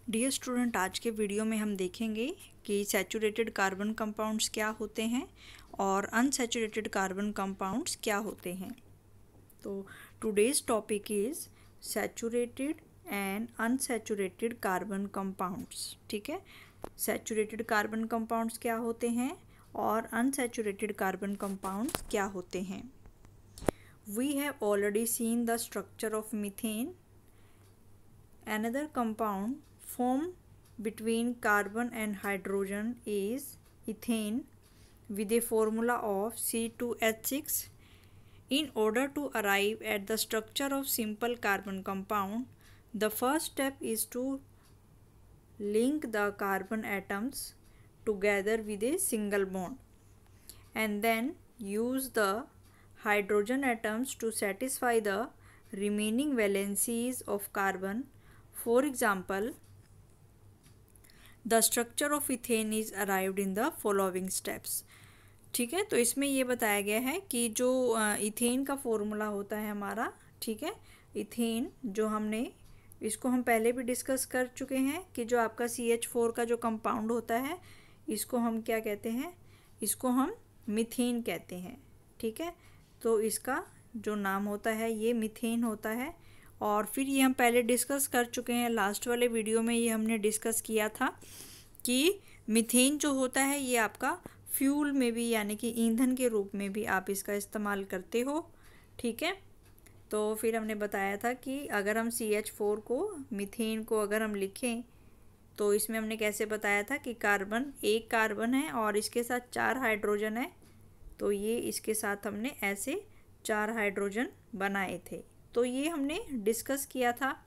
Dear student, आज के video में हम देखेंगे कि सैचुरेटेड कार्बन कंपाउंड्स क्या होते हैं और अनसैचुरेटेड कार्बन कंपाउंड्स क्या होते हैं। तो today's topic is saturated and unsaturated carbon compounds. ठीक है, सैचुरेटेड कार्बन कंपाउंड्स क्या होते हैं और अनसैचुरेटेड कार्बन कंपाउंड्स क्या होते हैं। We have already seen the structure of methane, another compound formed between carbon and hydrogen is ethane with a formula of C2H6. In order to arrive at the structure of simple carbon compound, the first step is to link the carbon atoms together with a single bond and then use the hydrogen atoms to satisfy the remaining valencies of carbon. For example, the structure of ethane is arrived in the following steps. ठीक है, तो इसमें ये बताया गया है कि जो इथेन का फॉर्मूला होता है हमारा, ठीक है, इथेन जो हमने इसको हम पहले भी डिस्कस कर चुके हैं कि जो आपका CH4 का जो कंपाउंड होता है इसको हम क्या कहते हैं, इसको हम मीथेन कहते हैं। ठीक है, तो इसका जो नाम होता है ये मीथेन होता है। और फिर ये हम पहले डिस्कस कर चुके हैं, लास्ट वाले वीडियो में ये हमने डिस्कस किया था कि मीथेन जो होता है ये आपका फ्यूल में भी यानी कि ईंधन के रूप में भी आप इसका इस्तेमाल करते हो। ठीक है, तो फिर हमने बताया था कि अगर हम CH4 को, मीथेन को अगर हम लिखें तो इसमें हमने कैसे बताया था कि कार्बन, एक कार्बन है और इसके साथ 4 हाइड्रोजन है, तो ये इसके साथ हमने ऐसे 4 हाइड्रोजन बनाए थे। तो ये हमने डिस्कस किया था,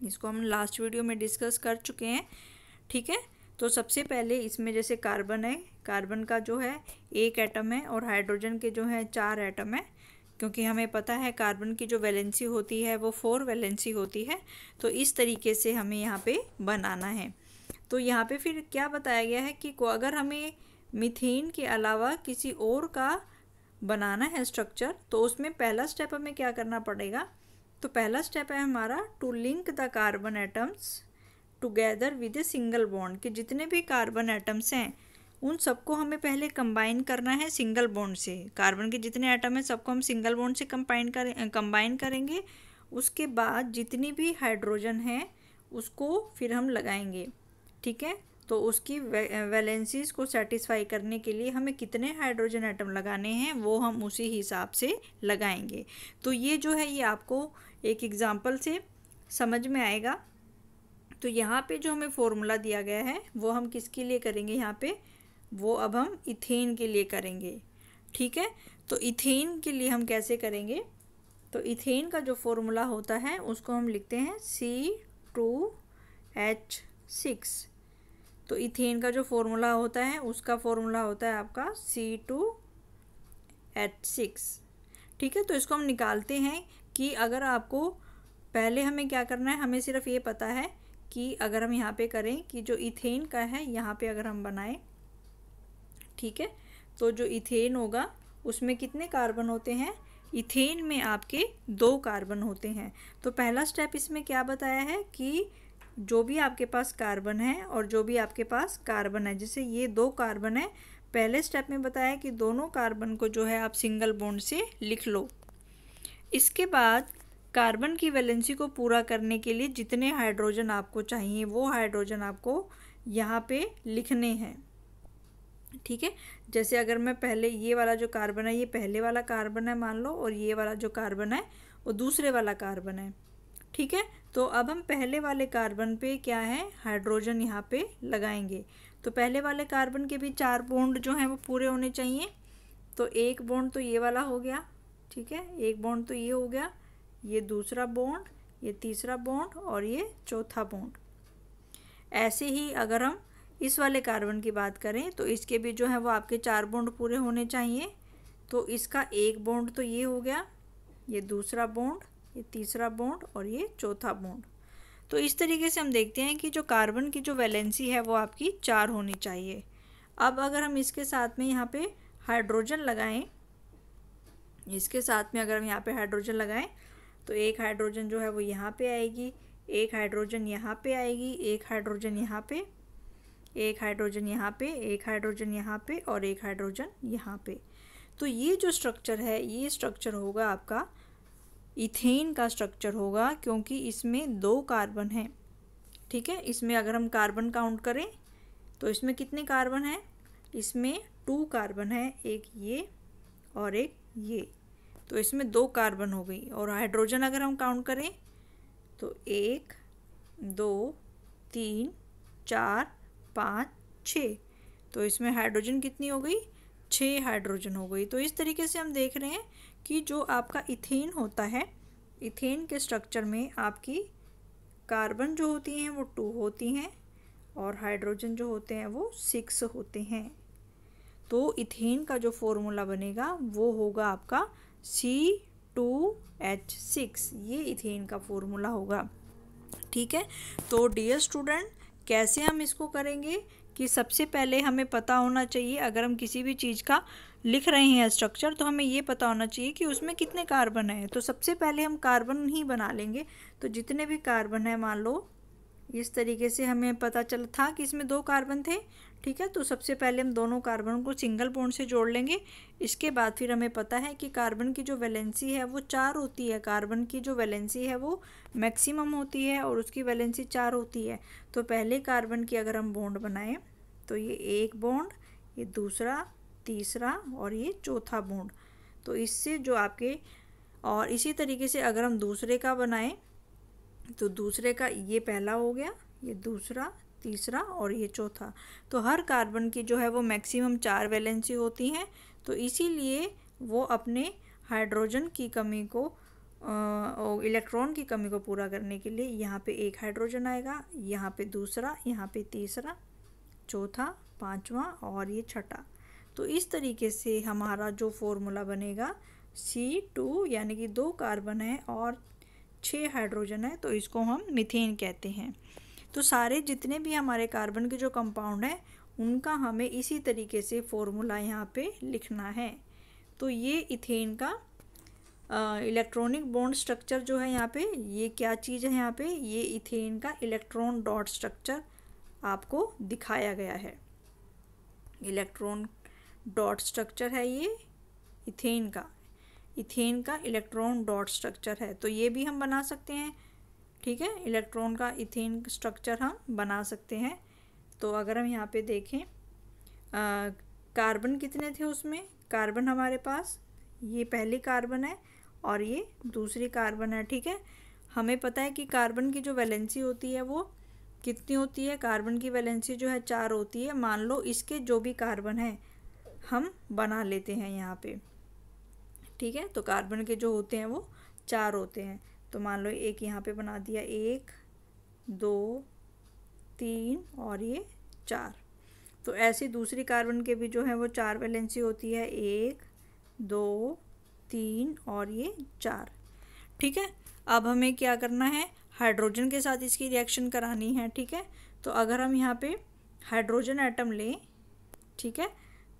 इसको हम लास्ट वीडियो में डिस्कस कर चुके हैं। ठीक है, तो सबसे पहले इसमें जैसे कार्बन है, कार्बन का जो है 1 एटम है और हाइड्रोजन के जो है 4 एटम है, क्योंकि हमें पता है कार्बन की जो वैलेंसी होती है वो 4 वैलेंसी होती है। तो इस तरीके से हमें यहाँ पे बनाना है। तो यहाँ पे फिर क्या बताया गया है कि अगर हमें मीथेन के अलावा किसी और का बनाना है स्ट्रक्चर, तो उसमें पहला स्टेप हमें क्या करना पड़ेगा, तो पहला स्टेप है हमारा to link the carbon atoms together with a single bond, कि जितने भी कार्बन एटम्स हैं उन सबको हमें पहले कंबाइन करना है सिंगल बॉन्ड से। कार्बन के जितने एटम हैं सबको हम सिंगल बॉन्ड से कंबाइन करेंगे। उसके बाद जितनी भी हाइड्रोजन है उसको फिर हम लगाएंगे। ठीक है, तो उसकी वैलेंसीज को सेटिस्फाई करने के लिए हमें कितने हाइड्रोजन एटम लगाने हैं वो हम उसी हिसाब से लगाएंगे। तो ये जो है ये आपको एक एग्जांपल से समझ में आएगा। तो यहाँ पे जो हमें फॉर्मूला दिया गया है वो हम किसके लिए करेंगे, यहाँ पे वो अब हम इथेन के लिए करेंगे। ठीक है, तो इथेन के लिए हम कैसे करेंगे, तो इथेन का जो फॉर्मूला होता है उसको हम लिखते हैं C2H6। तो इथेन का जो फॉर्मूला होता है उसका फॉर्मूला होता है आपका C2H6। ठीक है, तो इसको हम निकालते हैं कि अगर आपको पहले हमें क्या करना है, हमें सिर्फ ये पता है कि अगर हम यहाँ पे करें कि जो इथेन का है यहाँ पे अगर हम बनाएं, ठीक है, तो जो इथेन होगा उसमें कितने कार्बन होते हैं, इथेन में आपके 2 कार्बन होते हैं। तो पहला स्टेप इसमें क्या बताया है कि जो भी आपके पास कार्बन है और जो भी आपके पास कार्बन है, जैसे ये 2 कार्बन है, पहले स्टेप में बताया कि दोनों कार्बन को जो है आप सिंगल बॉन्ड से लिख लो। इसके बाद कार्बन की वैलेंसी को पूरा करने के लिए जितने हाइड्रोजन आपको चाहिए वो हाइड्रोजन आपको यहाँ पे लिखने हैं। ठीक है, जैसे अगर मैं पहले ये वाला जो कार्बन है ये पहले वाला कार्बन है मान लो, और ये वाला जो कार्बन है वो दूसरे वाला कार्बन है। ठीक है, तो अब हम पहले वाले कार्बन पे क्या है, हाइड्रोजन यहाँ पे लगाएंगे। तो पहले वाले कार्बन के भी 4 बॉन्ड जो हैं वो पूरे होने चाहिए। तो 1 बॉन्ड तो ये वाला हो गया, ठीक है, 1 बॉन्ड तो ये हो गया, ये दूसरा बॉन्ड, ये तीसरा बॉन्ड और ये चौथा बॉन्ड। ऐसे ही अगर हम इस वाले कार्बन की बात करें तो इसके भी जो है वो आपके 4 बॉन्ड पूरे होने चाहिए। तो इसका 1 बॉन्ड तो ये हो गया, ये दूसरा बॉन्ड, ये तीसरा बॉन्ड और ये चौथा बॉन्ड। तो इस तरीके से हम देखते हैं कि जो कार्बन की जो वैलेंसी है वो आपकी 4 होनी चाहिए। अब अगर हम इसके साथ में यहाँ पे हाइड्रोजन लगाएं, इसके साथ में अगर हम यहाँ पे हाइड्रोजन लगाएं तो एक हाइड्रोजन जो है वो यहाँ पे आएगी, एक हाइड्रोजन यहाँ पे आएगी, एक हाइड्रोजन यहाँ पे, एक हाइड्रोजन यहाँ पे, एक हाइड्रोजन यहाँ पे और एक हाइड्रोजन यहाँ पे। तो ये जो स्ट्रक्चर है, ये स्ट्रक्चर होगा आपका इथेन का स्ट्रक्चर होगा, क्योंकि इसमें 2 कार्बन हैं। ठीक है, इसमें अगर हम कार्बन काउंट करें तो इसमें कितने कार्बन हैं? इसमें 2 कार्बन है, एक ये और एक ये। तो इसमें 2 कार्बन हो गई। और हाइड्रोजन अगर हम काउंट करें तो 1 2 3 4 5 6। तो इसमें हाइड्रोजन कितनी हो गई? 6 हाइड्रोजन हो गई। तो इस तरीके से हम देख रहे हैं कि जो आपका इथेन होता है, इथेन के स्ट्रक्चर में आपकी कार्बन जो होती हैं वो 2 होती हैं और हाइड्रोजन जो होते हैं वो 6 होते हैं। तो इथेन का जो फॉर्मूला बनेगा वो होगा आपका C2H6। ये इथेन का फॉर्मूला होगा। ठीक है, तो डियर स्टूडेंट, कैसे हम इसको करेंगे कि सबसे पहले हमें पता होना चाहिए, अगर हम किसी भी चीज़ का लिख रहे हैं स्ट्रक्चर, तो हमें ये पता होना चाहिए कि उसमें कितने कार्बन हैं। तो सबसे पहले हम कार्बन ही बना लेंगे। तो जितने भी कार्बन हैं, मान लो इस तरीके से हमें पता चला था कि इसमें 2 कार्बन थे। ठीक है, तो सबसे पहले हम दोनों कार्बन को सिंगल बॉन्ड से जोड़ लेंगे। इसके बाद फिर हमें पता है कि कार्बन की जो वैलेंसी है वो 4 होती है। कार्बन की जो वैलेंसी है वो मैक्सिमम होती है और उसकी वैलेंसी 4 होती है। तो पहले कार्बन की अगर हम बॉन्ड बनाएं तो ये एक बॉन्ड, ये दूसरा, तीसरा और ये चौथा बॉन्ड। तो इससे जो आपके, और इसी तरीके से अगर हम दूसरे का बनाएं तो दूसरे का ये पहला हो गया, ये दूसरा, तीसरा और ये चौथा। तो हर कार्बन की जो है वो मैक्सिमम 4 वैलेंसी होती हैं। तो इसीलिए वो अपने हाइड्रोजन की कमी को, इलेक्ट्रॉन की कमी को पूरा करने के लिए यहाँ पे एक हाइड्रोजन आएगा, यहाँ पे दूसरा, यहाँ पे तीसरा, चौथा, पांचवा और ये छठा। तो इस तरीके से हमारा जो फॉर्मूला बनेगा C2, यानी कि 2 कार्बन है और 6 हाइड्रोजन है, तो इसको हम मीथेन कहते हैं। तो सारे जितने भी हमारे कार्बन के जो कंपाउंड है उनका हमें इसी तरीके से फॉर्मूला यहाँ पे लिखना है। तो ये इथेन का इलेक्ट्रॉनिक बॉन्ड स्ट्रक्चर जो है यहाँ पे, ये क्या चीज़ है यहाँ पे, ये इथेन का इलेक्ट्रॉन डॉट स्ट्रक्चर आपको दिखाया गया है। इलेक्ट्रॉन डॉट स्ट्रक्चर है ये इथेन का, इथेन का इलेक्ट्रॉन डॉट स्ट्रक्चर है। तो ये भी हम बना सकते हैं। ठीक है, इलेक्ट्रॉन का इथेन स्ट्रक्चर हम बना सकते हैं। तो अगर हम यहाँ पे देखें, कार्बन कितने थे उसमें, कार्बन हमारे पास ये पहली कार्बन है और ये दूसरी कार्बन है। ठीक है, हमें पता है कि कार्बन की जो वैलेंसी होती है वो कितनी होती है, कार्बन की वैलेंसी जो है 4 होती है। मान लो इसके जो भी कार्बन हैं हम बना लेते हैं यहाँ पे। ठीक है, तो कार्बन के जो होते हैं वो 4 होते हैं। तो मान लो एक यहाँ पे बना दिया, 1 2 3 और ये 4। तो ऐसी दूसरी कार्बन के भी जो है वो 4 वैलेंसी होती है, 1 2 3 और ये 4। ठीक है, अब हमें क्या करना है, हाइड्रोजन के साथ इसकी रिएक्शन करानी है। ठीक है, तो अगर हम यहाँ पे हाइड्रोजन एटम लें, ठीक है,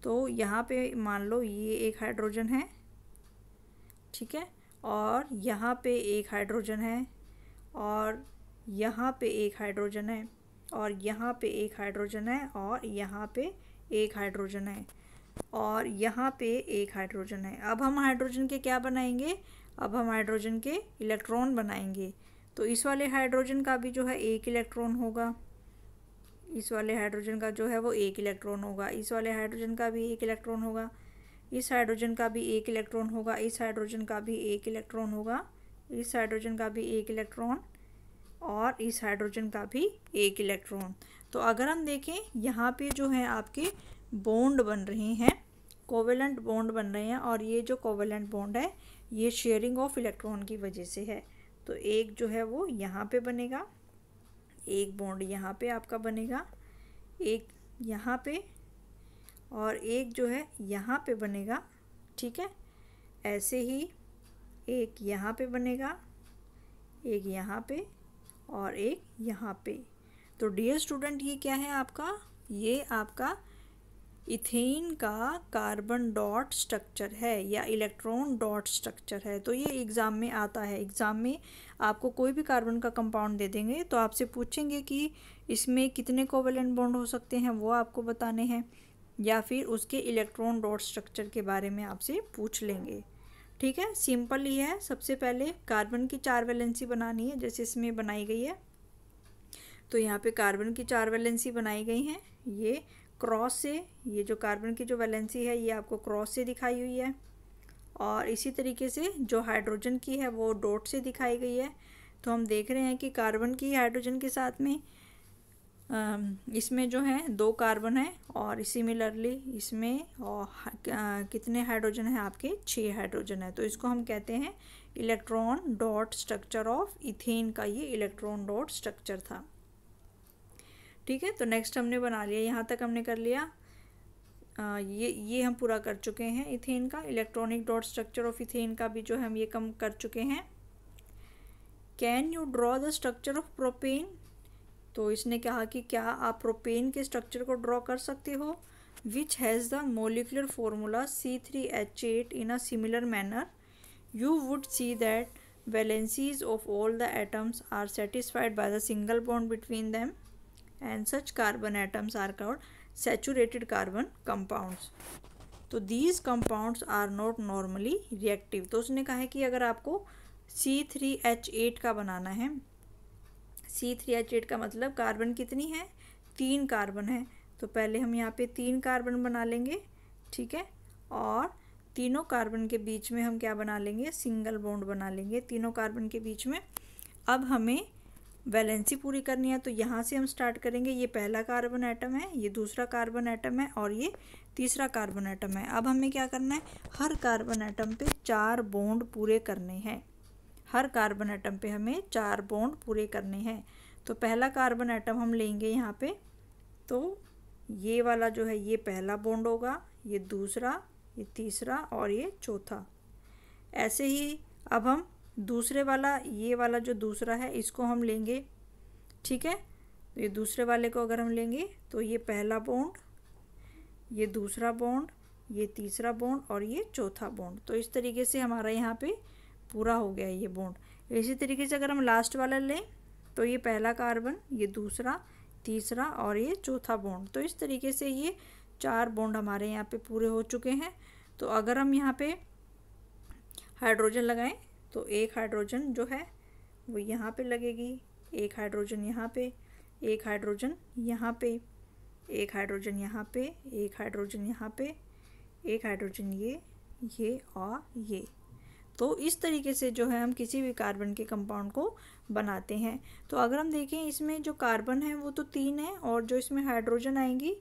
तो यहाँ पे मान लो ये एक हाइड्रोजन है। ठीक है, और यहाँ पे एक हाइड्रोजन है और यहाँ पे एक हाइड्रोजन है और यहाँ पे एक हाइड्रोजन है और यहाँ पे एक हाइड्रोजन है और यहाँ पे एक हाइड्रोजन है। अब हम हाइड्रोजन के क्या बनाएंगे, अब हम हाइड्रोजन के इलेक्ट्रॉन बनाएंगे। तो इस वाले हाइड्रोजन का भी जो है एक इलेक्ट्रॉन होगा, इस वाले हाइड्रोजन का जो है वो एक इलेक्ट्रॉन होगा, इस वाले हाइड्रोजन का भी एक इलेक्ट्रॉन होगा, इस हाइड्रोजन का भी एक इलेक्ट्रॉन होगा, इस हाइड्रोजन का भी एक इलेक्ट्रॉन होगा, इस हाइड्रोजन का भी एक इलेक्ट्रॉन और इस हाइड्रोजन का भी एक इलेक्ट्रॉन। तो अगर हम देखें यहाँ पे जो है आपके बॉन्ड बन रहे हैं, कोवेलेंट बॉन्ड बन रहे हैं, और ये जो कोवेलेंट बॉन्ड है ये शेयरिंग ऑफ इलेक्ट्रॉन की वजह से है। तो एक जो है वो यहाँ पे बनेगा, एक बॉन्ड यहाँ पे आपका बनेगा, एक यहाँ पे और एक जो है यहाँ पे बनेगा। ठीक है, ऐसे ही एक यहाँ पे बनेगा, एक यहाँ पे और एक यहाँ पे। तो डियर स्टूडेंट, ये क्या है आपका, ये आपका इथेन का कार्बन डॉट स्ट्रक्चर है या इलेक्ट्रॉन डॉट स्ट्रक्चर है। तो ये एग्ज़ाम में आता है। एग्ज़ाम में आपको कोई भी कार्बन का कंपाउंड दे देंगे तो आपसे पूछेंगे कि इसमें कितने कोवेलेंट बॉन्ड हो सकते हैं, वो आपको बताने हैं, या फिर उसके इलेक्ट्रॉन डॉट स्ट्रक्चर के बारे में आपसे पूछ लेंगे। ठीक है, सिंपल ही है। सबसे पहले कार्बन की 4 वैलेंसी बनानी है, जैसे इसमें बनाई गई है। तो यहाँ पे कार्बन की 4 वैलेंसी बनाई गई हैं। ये क्रॉस से, ये जो कार्बन की जो वैलेंसी है ये आपको क्रॉस से दिखाई हुई है, और इसी तरीके से जो हाइड्रोजन की है वो डॉट से दिखाई गई है। तो हम देख रहे हैं कि कार्बन की हाइड्रोजन के साथ में इसमें जो है 2 कार्बन है, और सिमिलरली इसमें और कितने हाइड्रोजन है आपके, 6 हाइड्रोजन है। तो इसको हम कहते हैं electron dot structure of ethane का ये इलेक्ट्रॉन डॉट स्ट्रक्चर था। ठीक है, तो नेक्स्ट हमने बना लिया, यहाँ तक हमने कर लिया। ये हम पूरा कर चुके हैं इथेन का। Electronic dot structure of ethane का भी जो है हम ये कम कर चुके हैं। Can you draw the structure of propane. तो इसने कहा कि क्या आप प्रोपेन के स्ट्रक्चर को ड्रॉ कर सकते हो। Which has the molecular formula C3H8 in a similar manner. You would see that valencies of all the atoms are satisfied by the single bond between them, and such carbon atoms are called saturated carbon compounds. तो these compounds are not normally reactive. तो उसने कहा है कि अगर आपको C3H8 का बनाना है, C3H8 का मतलब कार्बन कितनी है, 3 कार्बन है। तो पहले हम यहाँ पे 3 कार्बन बना लेंगे, ठीक है, और तीनों कार्बन के बीच में हम क्या बना लेंगे, सिंगल बॉन्ड बना लेंगे तीनों कार्बन के बीच में। अब हमें वैलेंसी पूरी करनी है, तो यहाँ से हम स्टार्ट करेंगे। ये पहला कार्बन एटम है, ये दूसरा कार्बन एटम है, और ये तीसरा कार्बन एटम है। अब हमें क्या करना है, हर कार्बन एटम पे 4 बॉन्ड पूरे करने हैं। हर कार्बन एटम पे हमें 4 बॉन्ड पूरे करने हैं। तो पहला कार्बन एटम हम लेंगे यहाँ पे, तो ये वाला जो है ये पहला बॉन्ड होगा, ये दूसरा, ये तीसरा और ये चौथा। ऐसे ही अब हम दूसरे वाला, ये वाला जो दूसरा है इसको हम लेंगे, ठीक है। तो ये दूसरे वाले को अगर हम लेंगे तो ये पहला बॉन्ड, ये दूसरा बॉन्ड, ये तीसरा बॉन्ड और ये चौथा बॉन्ड। तो इस तरीके से हमारा यहाँ पे पूरा हो गया ये बॉन्ड। इसी तरीके से अगर हम लास्ट वाला लें तो ये पहला कार्बन, ये दूसरा, तीसरा और ये चौथा बॉन्ड। तो इस तरीके से ये 4 बॉन्ड हमारे यहाँ पे पूरे हो चुके हैं। तो अगर हम यहाँ पे हाइड्रोजन लगाएं तो एक हाइड्रोजन जो है वो यहाँ पे लगेगी, एक हाइड्रोजन यहाँ पे, एक हाइड्रोजन यहाँ पे, एक हाइड्रोजन यहाँ पे, एक हाइड्रोजन यहाँ पे, एक हाइड्रोजन ये और ये। तो इस तरीके से जो है हम किसी भी कार्बन के कंपाउंड को बनाते हैं। तो अगर हम देखें इसमें जो कार्बन है वो तो 3 है, और जो इसमें हाइड्रोजन आएंगी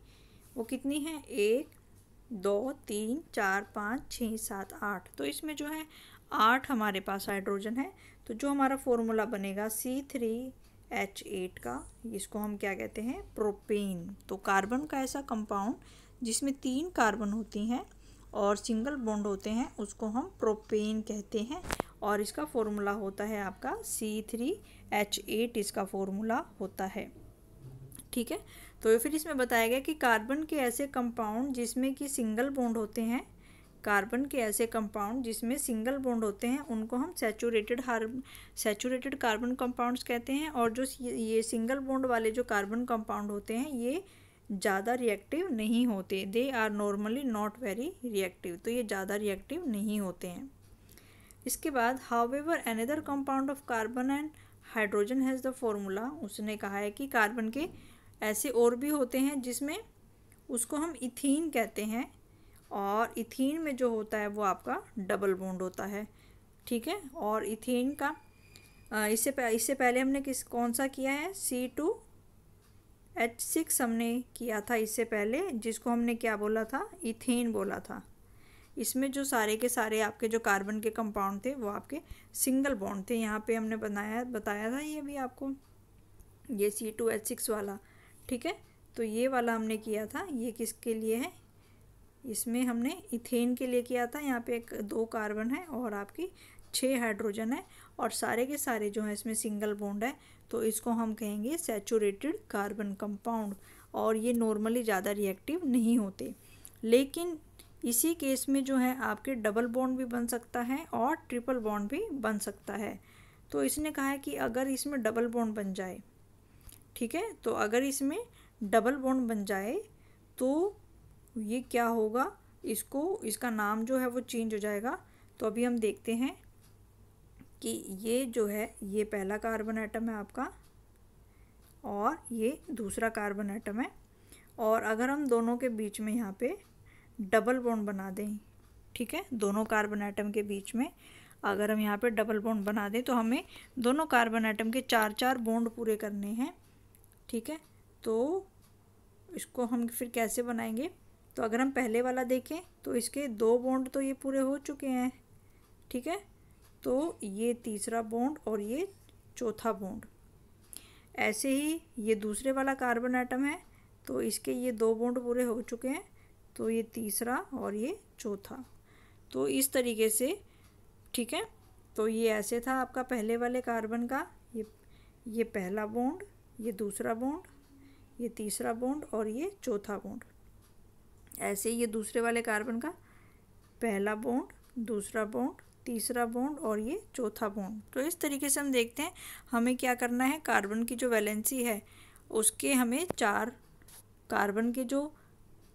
वो कितनी है, 1 2 3 4 5 6 7 8। तो इसमें जो है 8 हमारे पास हाइड्रोजन है। तो जो हमारा फॉर्मूला बनेगा C3H8 का, इसको हम क्या कहते हैं, प्रोपेन। तो कार्बन का ऐसा कंपाउंड जिसमें 3 कार्बन होती हैं और सिंगल बॉन्ड होते हैं उसको हम प्रोपेन कहते हैं, और इसका फॉर्मूला होता है आपका C3H8, इसका फॉर्मूला होता है। ठीक है, तो फिर इसमें बताया गया कि कार्बन के ऐसे कंपाउंड जिसमें कि सिंगल बॉन्ड होते हैं, कार्बन के ऐसे कंपाउंड जिसमें सिंगल बॉन्ड होते हैं उनको हम सैचुरेटेड कार्बन कंपाउंड्स कहते हैं। और जो ये सिंगल बॉन्ड वाले जो कार्बन कंपाउंड होते हैं ये ज़्यादा रिएक्टिव नहीं होते, they are normally not very reactive. तो ये ज़्यादा रिएक्टिव नहीं होते हैं। इसके बाद however another compound of carbon and hydrogen has the formula. उसने कहा है कि कार्बन के ऐसे और भी होते हैं जिसमें उसको हम इथीन कहते हैं, और इथीन में जो होता है वो आपका डबल बॉन्ड होता है। ठीक है, और इथीन का इससे पहले हमने कौन सा किया है, C2H6 हमने किया था इससे पहले, जिसको हमने क्या बोला था, इथेन बोला था। इसमें जो सारे के सारे आपके जो कार्बन के कंपाउंड थे वो आपके सिंगल बॉन्ड थे। यहाँ पे हमने बताया था ये भी आपको, ये C2H6 वाला। ठीक है, तो ये वाला हमने किया था, ये किसके लिए है, इसमें हमने इथेन के लिए किया था। यहाँ पे 2 कार्बन है और आपकी 6 हाइड्रोजन है, और सारे के सारे जो है इसमें सिंगल बॉन्ड है। तो इसको हम कहेंगे सैचुरेटेड कार्बन कंपाउंड, और ये नॉर्मली ज़्यादा रिएक्टिव नहीं होते। लेकिन इसी केस में जो है आपके डबल बॉन्ड भी बन सकता है और ट्रिपल बॉन्ड भी बन सकता है। तो इसने कहा है कि अगर इसमें डबल बॉन्ड बन जाए, ठीक है, तो अगर इसमें डबल बॉन्ड बन जाए तो ये क्या होगा, इसका नाम जो है वो चेंज हो जाएगा। तो अभी हम देखते हैं कि ये जो है ये पहला कार्बन एटम है आपका और ये दूसरा कार्बन एटम है, और अगर हम दोनों के बीच में यहाँ पे डबल बॉन्ड बना दें, ठीक है, दोनों कार्बन एटम के बीच में अगर हम यहाँ पे डबल बॉन्ड बना दें तो हमें दोनों कार्बन एटम के 4-4 बॉन्ड पूरे करने हैं, ठीक है। तो इसको हम फिर कैसे बनाएंगे, तो अगर हम पहले वाला देखें तो इसके 2 बॉन्ड तो ये पूरे हो चुके हैं, ठीक है, तो ये तीसरा बॉन्ड और ये चौथा बॉन्ड। ऐसे ही ये दूसरे वाला कार्बन एटम है तो इसके ये 2 बॉन्ड पूरे हो चुके हैं, तो ये तीसरा और ये चौथा। तो इस तरीके से, ठीक है, तो ये ऐसे था आपका पहले वाले कार्बन का, ये पहला बॉन्ड, ये दूसरा बॉन्ड, ये तीसरा बॉन्ड और ये चौथा बॉन्ड। ऐसे ही ये दूसरे वाले कार्बन का पहला बॉन्ड, दूसरा बॉन्ड, तीसरा बॉन्ड और ये चौथा बॉन्ड। तो इस तरीके से हम देखते हैं हमें क्या करना है, कार्बन की जो वैलेंसी है उसके हमें 4 कार्बन के जो,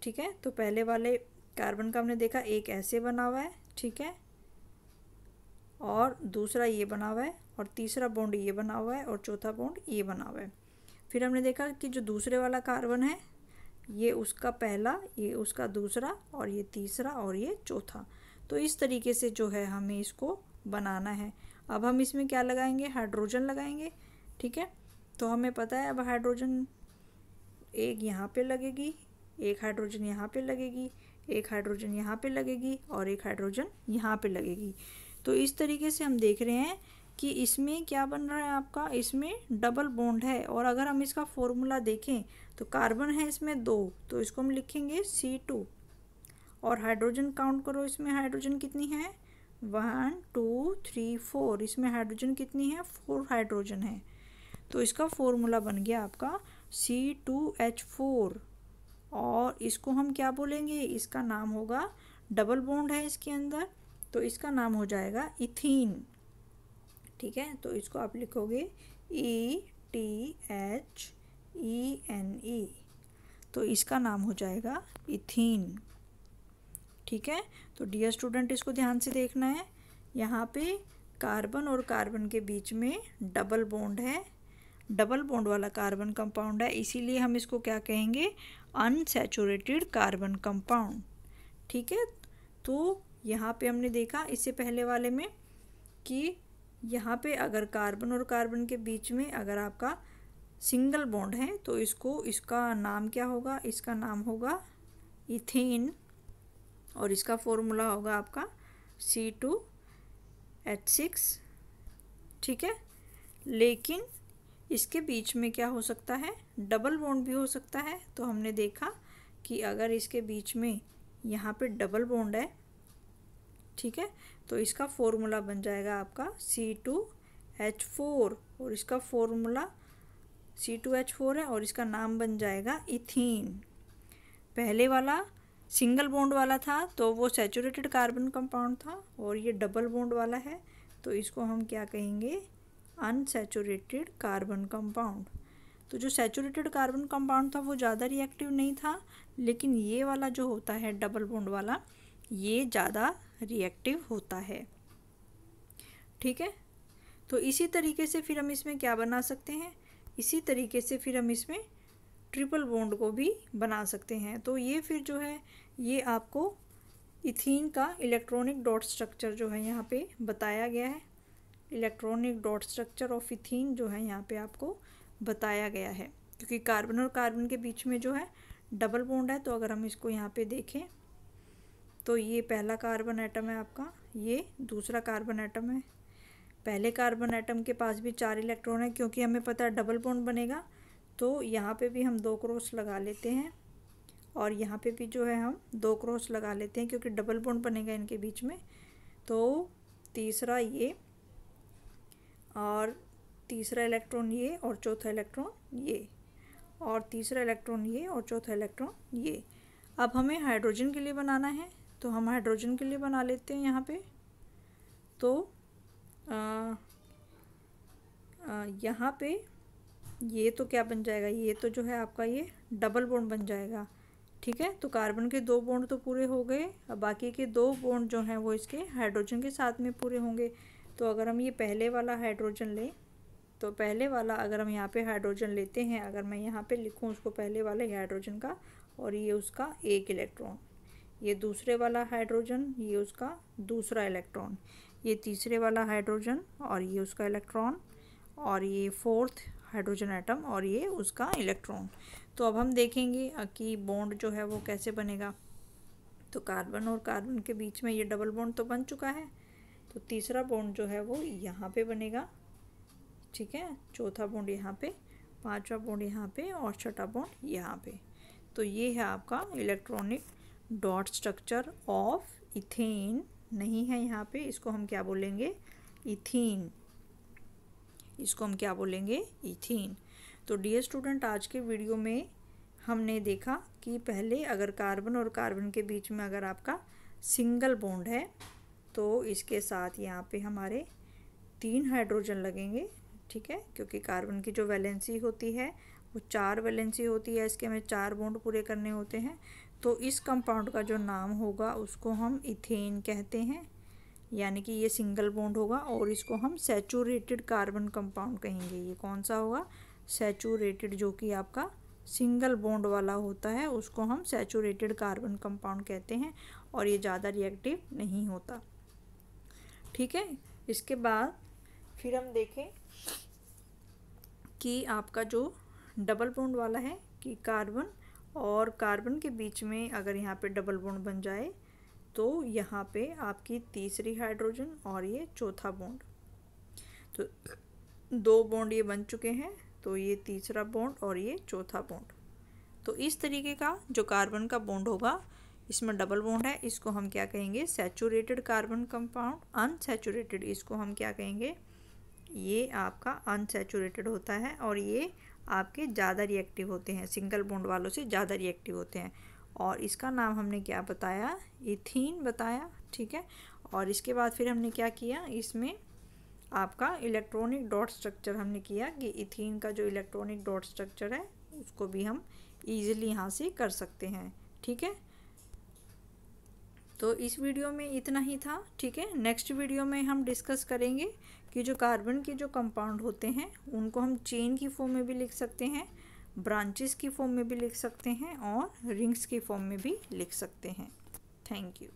ठीक है, तो पहले वाले कार्बन का हमने देखा एक ऐसे बना हुआ है, ठीक है, और दूसरा ये बना हुआ है, और तीसरा बॉन्ड ये बना हुआ है, और चौथा बॉन्ड ये बना हुआ है। फिर हमने देखा कि जो दूसरे वाला कार्बन है ये उसका पहला, ये उसका दूसरा, और ये तीसरा और ये चौथा। तो इस तरीके से जो है हमें इसको बनाना है। अब हम इसमें क्या लगाएंगे, हाइड्रोजन लगाएंगे, ठीक है। तो हमें पता है अब हाइड्रोजन एक यहाँ पे लगेगी, एक हाइड्रोजन यहाँ पे लगेगी, एक हाइड्रोजन यहाँ पे लगेगी और एक हाइड्रोजन यहाँ पे लगेगी। तो इस तरीके से हम देख रहे हैं कि इसमें क्या बन रहा है आपका, इसमें डबल बॉन्ड है। और अगर हम इसका फॉर्मूला देखें तो कार्बन है इसमें 2, तो इसको हम लिखेंगे C2, और हाइड्रोजन काउंट करो, इसमें हाइड्रोजन कितनी है, 1 2 3 4, इसमें हाइड्रोजन कितनी है, 4 हाइड्रोजन है। तो इसका फॉर्मूला बन गया आपका C2H4, और इसको हम क्या बोलेंगे, इसका नाम होगा, डबल बॉन्ड है इसके अंदर, तो इसका नाम हो जाएगा इथीन, ठीक है। तो इसको आप लिखोगे ETHENE, तो इसका नाम हो जाएगा इथीन, ठीक है। तो डियर स्टूडेंट इसको ध्यान से देखना है, यहाँ पे कार्बन और कार्बन के बीच में डबल बॉन्ड है, डबल बॉन्ड वाला कार्बन कंपाउंड है, इसीलिए हम इसको क्या कहेंगे, अनसैचुरेटेड कार्बन कंपाउंड, ठीक है। तो यहाँ पे हमने देखा इससे पहले वाले में कि यहाँ पे अगर कार्बन और कार्बन के बीच में अगर आपका सिंगल बॉन्ड है तो इसका नाम क्या होगा, इसका नाम होगा इथेन, और इसका फॉर्मूला होगा आपका C2H6, ठीक है। लेकिन इसके बीच में क्या हो सकता है, डबल बॉन्ड भी हो सकता है। तो हमने देखा कि अगर इसके बीच में यहाँ पे डबल बॉन्ड है, ठीक है, तो इसका फॉर्मूला बन जाएगा आपका C2H4, और इसका फॉर्मूला C2H4 है और इसका नाम बन जाएगा इथीन। पहले वाला सिंगल बॉन्ड वाला था तो वो सैचुरेटेड कार्बन कंपाउंड था, और ये डबल बॉन्ड वाला है तो इसको हम क्या कहेंगे, अनसैचुरेटेड कार्बन कंपाउंड। तो जो सैचुरेटेड कार्बन कंपाउंड था वो ज़्यादा रिएक्टिव नहीं था, लेकिन ये वाला जो होता है डबल बॉन्ड वाला ये ज़्यादा रिएक्टिव होता है, ठीक है। तो इसी तरीके से फिर हम इसमें क्या बना सकते हैं, इसी तरीके से फिर हम इसमें ट्रिपल बॉन्ड को भी बना सकते हैं। तो ये फिर जो है ये आपको इथीन का इलेक्ट्रॉनिक डॉट स्ट्रक्चर जो है यहाँ पे बताया गया है, electronic dot structure of ethene जो है यहाँ पे आपको बताया गया है, क्योंकि कार्बन और कार्बन के बीच में जो है डबल बॉन्ड है। तो अगर हम इसको यहाँ पे देखें तो ये पहला कार्बन एटम है आपका, ये दूसरा कार्बन एटम है। पहले कार्बन एटम के पास भी 4 इलेक्ट्रॉन है, क्योंकि हमें पता है डबल बॉन्ड बनेगा तो यहाँ पे भी हम 2 क्रॉस लगा लेते हैं, और यहाँ पे भी जो है हम 2 क्रॉस लगा लेते हैं क्योंकि डबल बॉन्ड बनेगा इनके बीच में। तो तीसरा ये, और तीसरा इलेक्ट्रॉन ये, और चौथा इलेक्ट्रॉन ये, और तीसरा इलेक्ट्रॉन ये, और चौथा इलेक्ट्रॉन ये। अब हमें हाइड्रोजन के लिए बनाना है, तो हम हाइड्रोजन के लिए बना लेते हैं यहाँ पे। तो यहाँ पे ये तो क्या बन जाएगा, ये तो जो है आपका ये डबल बॉन्ड बन जाएगा, ठीक है। तो कार्बन के 2 बॉन्ड तो पूरे हो गए, अब बाकी के 2 बॉन्ड जो हैं वो इसके हाइड्रोजन के साथ में पूरे होंगे। तो अगर हम ये पहले वाला हाइड्रोजन लें, तो पहले वाला अगर हम यहाँ पे हाइड्रोजन लेते हैं, अगर मैं यहाँ पे लिखूँ उसको पहले वाले हाइड्रोजन का, और ये उसका 1 इलेक्ट्रॉन, ये दूसरे वाला हाइड्रोजन, ये उसका दूसरा इलेक्ट्रॉन, ये तीसरे वाला हाइड्रोजन और ये उसका इलेक्ट्रॉन, और ये 4th हाइड्रोजन एटम और ये उसका इलेक्ट्रॉन। तो अब हम देखेंगे कि बॉन्ड जो है वो कैसे बनेगा। तो कार्बन और कार्बन के बीच में ये डबल बॉन्ड तो बन चुका है, तो तीसरा बॉन्ड जो है वो यहाँ पे बनेगा, ठीक है। चौथा बॉन्ड यहाँ पे, पांचवा बॉन्ड यहाँ पे और छठा बॉन्ड यहाँ पे। तो ये है आपका electronic dot structure of ethane. नहीं है यहाँ पे, इसको हम क्या बोलेंगे, इथीन, इसको हम क्या बोलेंगे, इथीन। तो डियर स्टूडेंट, आज के वीडियो में हमने देखा कि पहले अगर कार्बन और कार्बन के बीच में अगर आपका सिंगल बॉन्ड है, तो इसके साथ यहाँ पे हमारे 3 हाइड्रोजन लगेंगे, ठीक है, क्योंकि कार्बन की जो वैलेंसी होती है वो 4 वैलेंसी होती है, इसके हमें 4 बॉन्ड पूरे करने होते हैं। तो इस कंपाउंड का जो नाम होगा उसको हम इथेन कहते हैं, यानी कि ये सिंगल बॉन्ड होगा, और इसको हम सैचुरेटेड कार्बन कंपाउंड कहेंगे। ये कौन सा होगा, सैचुरेटेड, जो कि आपका सिंगल बॉन्ड वाला होता है उसको हम सैचुरेटेड कार्बन कंपाउंड कहते हैं, और ये ज़्यादा रिएक्टिव नहीं होता, ठीक है। इसके बाद फिर हम देखें कि आपका जो डबल बॉन्ड वाला है, कि कार्बन और कार्बन के बीच में अगर यहाँ पे डबल बॉन्ड बन जाए, तो यहाँ पे आपकी तीसरी हाइड्रोजन और ये चौथा बॉन्ड, तो 2 बॉन्ड ये बन चुके हैं, तो ये तीसरा बॉन्ड और ये चौथा बॉन्ड। तो इस तरीके का जो कार्बन का बॉन्ड होगा, इसमें डबल बॉन्ड है, इसको हम क्या कहेंगे, सैचुरेटेड कार्बन कंपाउंड। अनसैचुरेटेड, इसको हम क्या कहेंगे, ये आपका अनसैचुरेटेड होता है, और ये आपके ज़्यादा रिएक्टिव होते हैं, सिंगल बॉन्ड वालों से ज़्यादा रिएक्टिव होते हैं, और इसका नाम हमने क्या बताया, इथीन बताया, ठीक है। और इसके बाद फिर हमने क्या किया, इसमें आपका इलेक्ट्रॉनिक डॉट स्ट्रक्चर हमने किया, कि इथीन का जो इलेक्ट्रॉनिक डॉट स्ट्रक्चर है उसको भी हम ईजिली यहाँ से कर सकते हैं, ठीक है। तो इस वीडियो में इतना ही था, ठीक है। नेक्स्ट वीडियो में हम डिस्कस करेंगे कि जो कार्बन के जो कंपाउंड होते हैं उनको हम चेन की फॉर्म में भी लिख सकते हैं, ब्रांचेस की फॉर्म में भी लिख सकते हैं, और रिंग्स की फॉर्म में भी लिख सकते हैं। Thank you.